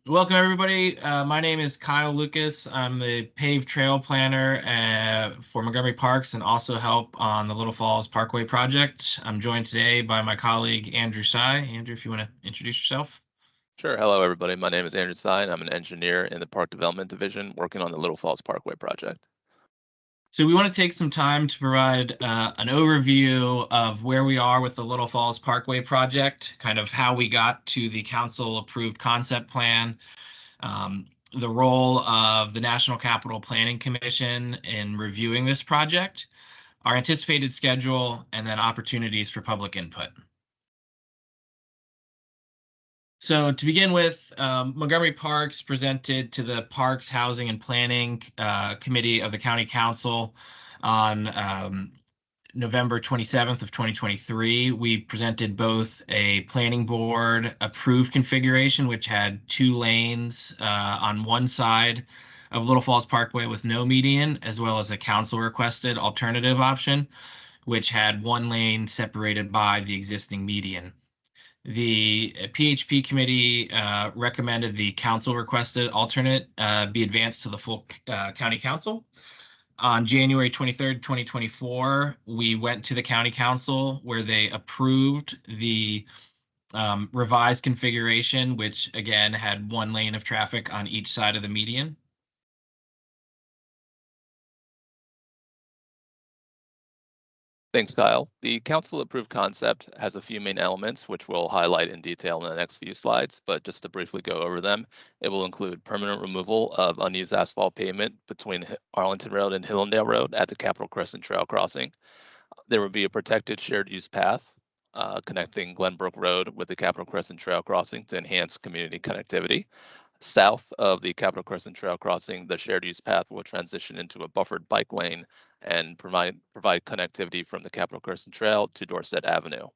Welcome, everybody. My name is Kyle Lucas. I'm the paved trail planner for Montgomery Parks and also help on the Little Falls Parkway project. I'm joined today by my colleague, Andrew Sy. Andrew, if you want to introduce yourself. Sure. Hello, everybody. My name is Andrew Sy. I'm an engineer in the Park Development Division working on the Little Falls Parkway project. So we want to take some time to provide an overview of where we are with the Little Falls Parkway project, kind of how we got to the council-approved concept plan, the role of the National Capital Planning Commission in reviewing this project, our anticipated schedule, and then opportunities for public input. So to begin with, Montgomery Parks presented to the Parks, Housing, and Planning Committee of the County Council on November 27th of 2023. We presented both a planning board approved configuration, which had 2 lanes on one side of Little Falls Parkway with no median, as well as a council requested alternative option, which had 1 lane separated by the existing median. The PHP committee recommended the council requested alternate be advanced to the full county council. On January 23rd, 2024, we went to the county council where they approved the revised configuration, which again had 1 lane of traffic on each side of the median. Thanks, Kyle. The council-approved concept has a few main elements, which we'll highlight in detail in the next few slides, but just to briefly go over them, it will include permanent removal of unused asphalt pavement between Arlington Road and Hillendale Road at the Capitol Crescent Trail crossing. There will be a protected shared use path connecting Glenbrook Road with the Capitol Crescent Trail crossing to enhance community connectivity. South of the Capitol Crescent Trail crossing, the shared use path will transition into a buffered bike lane and provide connectivity from the Capitol Crescent Trail to Dorset Avenue.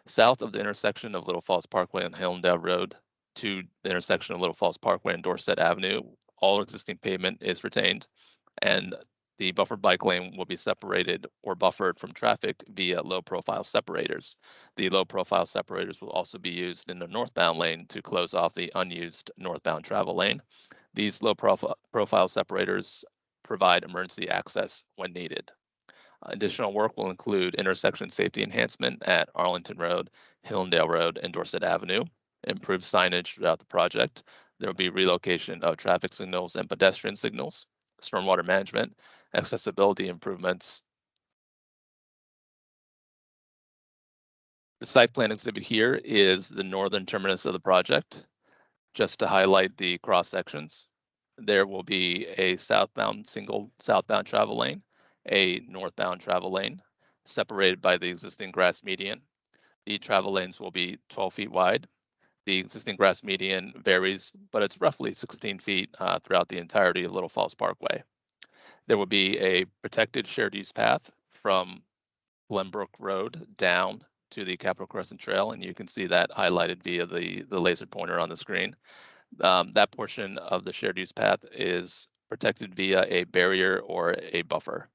South of the intersection of Little Falls Parkway and Hillendale Road to the intersection of Little Falls Parkway and Dorset Avenue, all existing pavement is retained, and the buffered bike lane will be separated or buffered from traffic via low-profile separators. The low-profile separators will also be used in the northbound lane to close off the unused northbound travel lane. These low-profile separators provide emergency access when needed. Additional work will include intersection safety enhancement at Arlington Road, Hillendale Road, and Dorset Avenue, improved signage throughout the project. There will be relocation of traffic signals and pedestrian signals, stormwater management, accessibility improvements. The site plan exhibit here is the northern terminus of the project. Just to highlight the cross sections, there will be a single southbound travel lane, a northbound travel lane, separated by the existing grass median. The travel lanes will be 12 feet wide. The existing grass median varies, but it's roughly 16 feet throughout the entirety of Little Falls Parkway. There will be a protected shared use path from Glenbrook Road down to the Capitol Crescent Trail, and you can see that highlighted via the laser pointer on the screen. That portion of the shared use path is protected via a barrier or a buffer.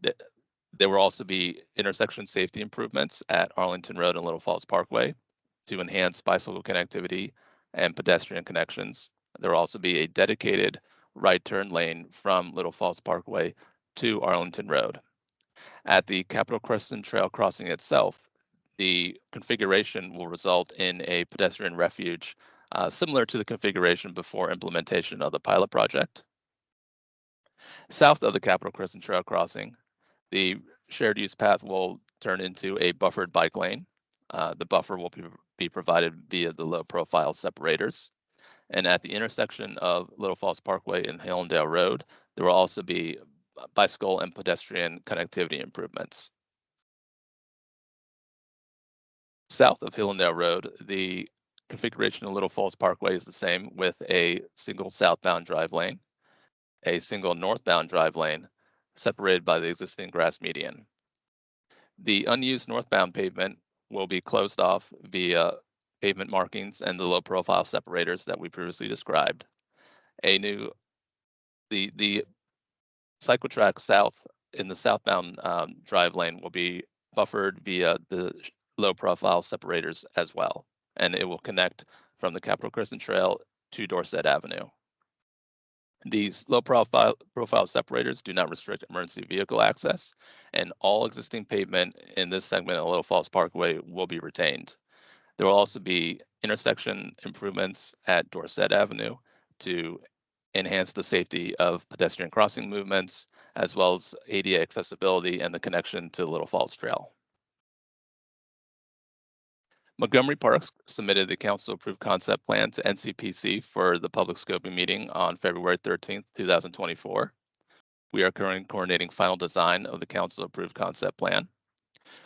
There will also be intersection safety improvements at Arlington Road and Little Falls Parkway to enhance bicycle connectivity and pedestrian connections. There will also be a dedicated right turn lane from Little Falls Parkway to Arlington Road. At the Capitol Crescent Trail crossing itself, the configuration will result in a pedestrian refuge similar to the configuration before implementation of the pilot project. South of the Capitol Crescent Trail crossing, the shared use path will turn into a buffered bike lane. The buffer will be provided via the low profile separators. And at the intersection of Little Falls Parkway and Hillendale Road, there will also be bicycle and pedestrian connectivity improvements. South of Hillendale Road, the configuration of Little Falls Parkway is the same with a single southbound drive lane, a single northbound drive lane, separated by the existing grass median. The unused northbound pavement will be closed off via pavement markings and the low profile separators that we previously described. The cycle track south in the southbound drive lane will be buffered via the low profile separators as well, and it will connect from the Capitol Crescent Trail to Dorset Avenue. These low-profile separators do not restrict emergency vehicle access, and all existing pavement in this segment of Little Falls Parkway will be retained. There will also be intersection improvements at Dorset Avenue to enhance the safety of pedestrian crossing movements, as well as ADA accessibility and the connection to Little Falls Trail. Montgomery Parks submitted the council-approved concept plan to NCPC for the public scoping meeting on February 13th, 2024. We are currently coordinating final design of the council-approved concept plan.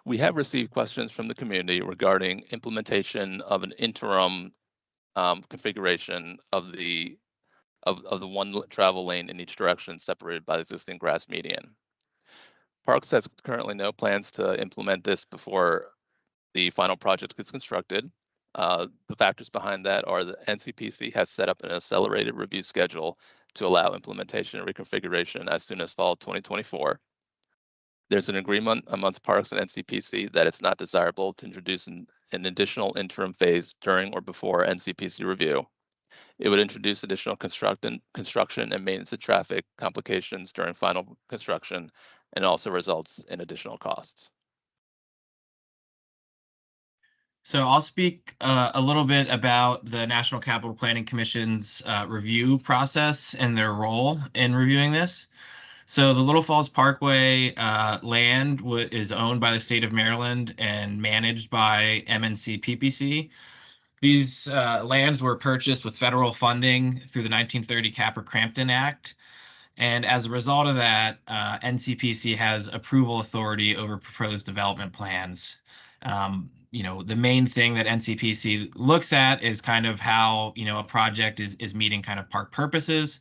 We have received questions from the community regarding implementation of an interim configuration of the one travel lane in each direction separated by the existing grass median. Parks has currently no plans to implement this before the final project gets constructed. The factors behind that are the NCPC has set up an accelerated review schedule to allow implementation and reconfiguration as soon as fall 2024. There's an agreement amongst Parks and NCPC that it's not desirable to introduce an additional interim phase during or before NCPC review. It would introduce additional construction and maintenance of traffic complications during final construction, and also results in additional costs. So I'll speak a little bit about the National Capital Planning Commission's review process and their role in reviewing this. So the Little Falls Parkway land is owned by the state of Maryland and managed by MNC PPC. These lands were purchased with federal funding through the 1930 Capper-Crampton Act. And as a result of that, NCPC has approval authority over proposed development plans. The main thing that NCPC looks at is kind of how, a project is meeting kind of park purposes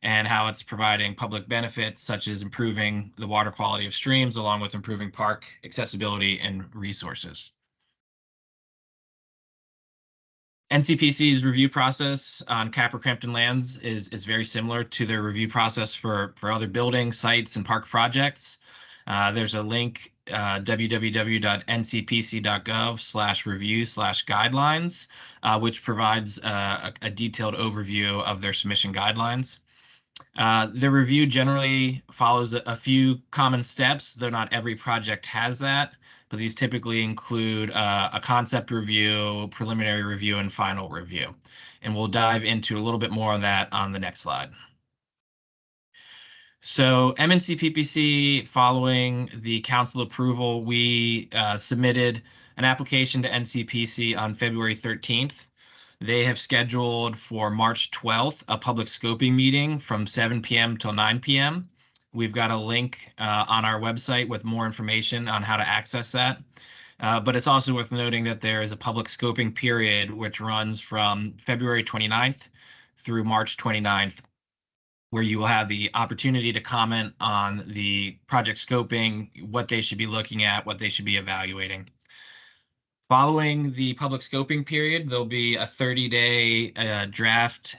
and how it's providing public benefits, such as improving the water quality of streams, along with improving park accessibility and resources. NCPC's review process on Capper-Crampton lands is very similar to their review process for other buildings, sites, and park projects. There's a link, www.ncpc.gov/review/guidelines, which provides a detailed overview of their submission guidelines. The review generally follows a few common steps, though not every project has that, but these typically include a concept review, preliminary review, and final review. And we'll dive into a little bit more on that on the next slide. So MNC PPC, following the council approval, we submitted an application to NCPC on February 13th. They have scheduled for March 12th a public scoping meeting from 7 p.m. till 9 p.m. We've got a link on our website with more information on how to access that. But it's also worth noting that there is a public scoping period which runs from February 29th through March 29th, where you will have the opportunity to comment on the project scoping, what they should be looking at, what they should be evaluating. Following the public scoping period, there'll be a 30-day draft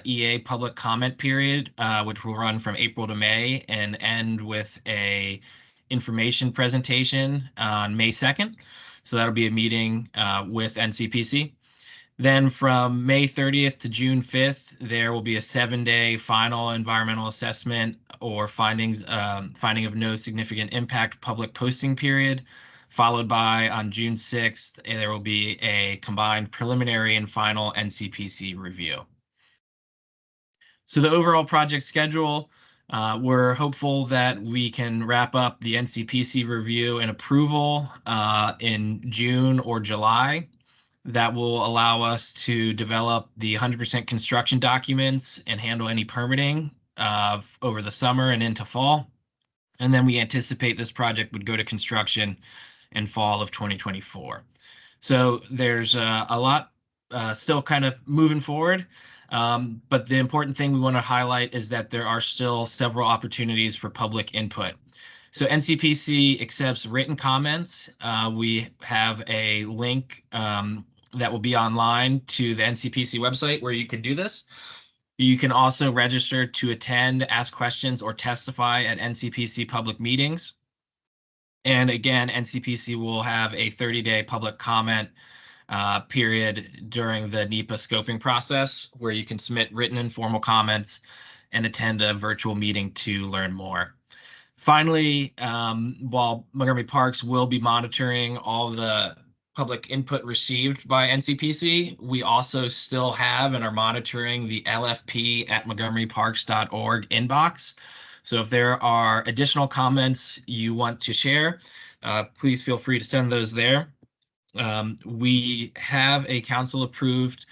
EA public comment period, which will run from April to May and end with a information presentation on May 2nd. So that'll be a meeting with NCPC. Then from May 30th to June 5th, there will be a 7-day final environmental assessment or finding of no significant impact public posting period, followed by on June 6th, there will be a combined preliminary and final NCPC review. So the overall project schedule, we're hopeful that we can wrap up the NCPC review and approval in June or July. That will allow us to develop the 100% construction documents and handle any permitting over the summer and into fall. And then we anticipate this project would go to construction in fall of 2024. So there's a lot still kind of moving forward. But the important thing we want to highlight is that there are still several opportunities for public input. So NCPC accepts written comments. We have a link that will be online to the NCPC website where you can do this. You can also register to attend, ask questions, or testify at NCPC public meetings. And again, NCPC will have a 30-day public comment period during the NEPA scoping process where you can submit written and formal comments and attend a virtual meeting to learn more. Finally, while Montgomery Parks will be monitoring all the public input received by NCPC, we also still have and are monitoring the LFP at montgomeryparks.org inbox. So if there are additional comments you want to share, please feel free to send those there. We have a council approved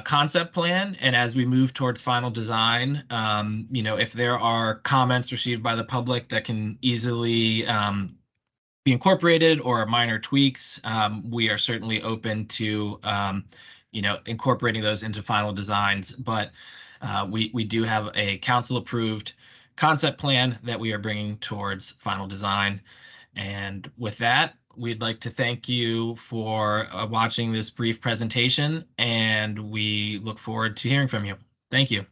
concept plan, and as we move towards final design, if there are comments received by the public that can easily be incorporated or minor tweaks, we are certainly open to incorporating those into final designs. But we do have a council approved concept plan that we are bringing towards final design. And with that, we'd like to thank you for watching this brief presentation, and we look forward to hearing from you. Thank you.